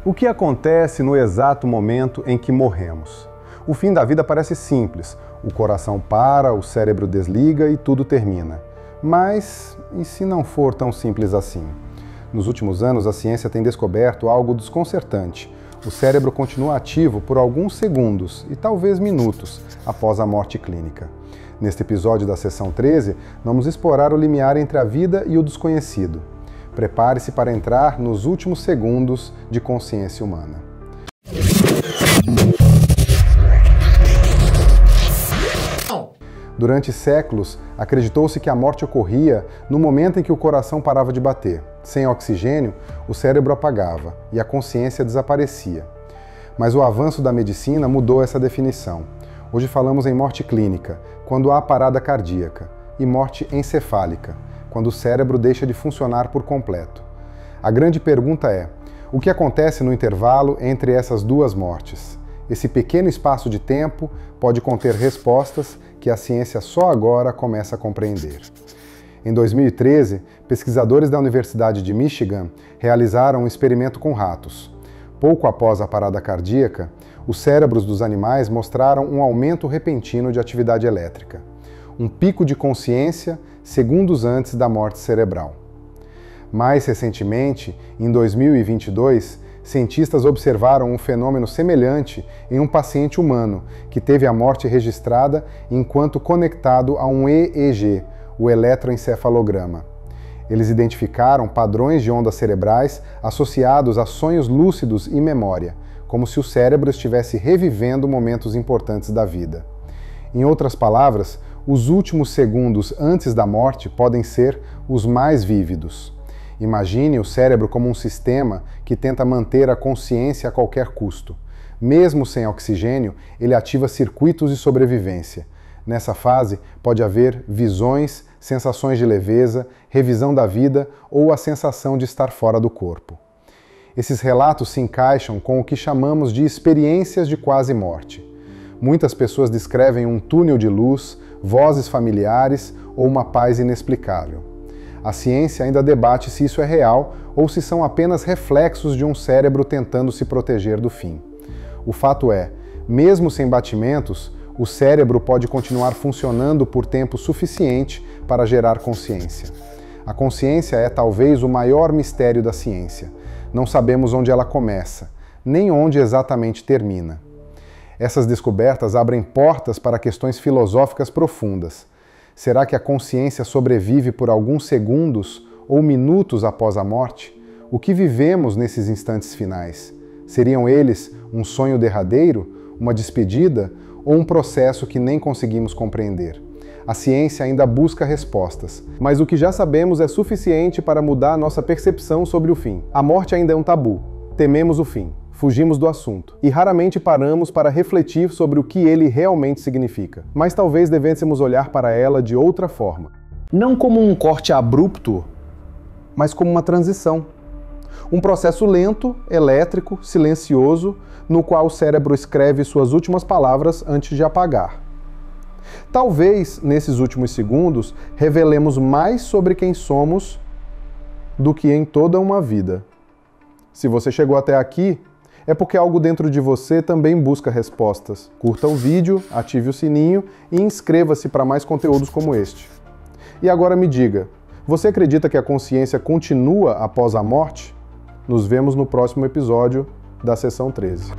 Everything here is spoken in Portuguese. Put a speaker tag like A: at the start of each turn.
A: O que acontece no exato momento em que morremos? O fim da vida parece simples. O coração para, o cérebro desliga e tudo termina. Mas e se não for tão simples assim? Nos últimos anos, a ciência tem descoberto algo desconcertante. O cérebro continua ativo por alguns segundos e talvez minutos após a morte clínica. Neste episódio da Sessão 13, vamos explorar o limiar entre a vida e o desconhecido. Prepare-se para entrar nos últimos segundos de consciência humana. Durante séculos, acreditou-se que a morte ocorria no momento em que o coração parava de bater. Sem oxigênio, o cérebro apagava e a consciência desaparecia. Mas o avanço da medicina mudou essa definição. Hoje falamos em morte clínica, quando há parada cardíaca, e morte encefálica, quando o cérebro deixa de funcionar por completo. A grande pergunta é: o que acontece no intervalo entre essas duas mortes? Esse pequeno espaço de tempo pode conter respostas que a ciência só agora começa a compreender. Em 2013, pesquisadores da Universidade de Michigan realizaram um experimento com ratos. Pouco após a parada cardíaca, os cérebros dos animais mostraram um aumento repentino de atividade elétrica, um pico de consciência segundos antes da morte cerebral. Mais recentemente, em 2022, cientistas observaram um fenômeno semelhante em um paciente humano que teve a morte registrada enquanto conectado a um EEG, o eletroencefalograma. Eles identificaram padrões de ondas cerebrais associados a sonhos lúcidos e memória, como se o cérebro estivesse revivendo momentos importantes da vida. Em outras palavras, os últimos segundos antes da morte podem ser os mais vívidos. Imagine o cérebro como um sistema que tenta manter a consciência a qualquer custo. Mesmo sem oxigênio, ele ativa circuitos de sobrevivência. Nessa fase, pode haver visões, sensações de leveza, revisão da vida ou a sensação de estar fora do corpo. Esses relatos se encaixam com o que chamamos de experiências de quase morte. Muitas pessoas descrevem um túnel de luz, vozes familiares ou uma paz inexplicável. A ciência ainda debate se isso é real ou se são apenas reflexos de um cérebro tentando se proteger do fim. O fato é, mesmo sem batimentos, o cérebro pode continuar funcionando por tempo suficiente para gerar consciência. A consciência é talvez o maior mistério da ciência. Não sabemos onde ela começa, nem onde exatamente termina. Essas descobertas abrem portas para questões filosóficas profundas. Será que a consciência sobrevive por alguns segundos ou minutos após a morte? O que vivemos nesses instantes finais? Seriam eles um sonho derradeiro, uma despedida ou um processo que nem conseguimos compreender? A ciência ainda busca respostas, mas o que já sabemos é suficiente para mudar nossa percepção sobre o fim. A morte ainda é um tabu. Tememos o fim. Fugimos do assunto e raramente paramos para refletir sobre o que ele realmente significa. Mas talvez devêssemos olhar para ela de outra forma. Não como um corte abrupto, mas como uma transição. Um processo lento, elétrico, silencioso, no qual o cérebro escreve suas últimas palavras antes de apagar. Talvez, nesses últimos segundos, revelemos mais sobre quem somos do que em toda uma vida. Se você chegou até aqui, é porque algo dentro de você também busca respostas. Curta o vídeo, ative o sininho e inscreva-se para mais conteúdos como este. E agora me diga, você acredita que a consciência continua após a morte? Nos vemos no próximo episódio da Sessão 13.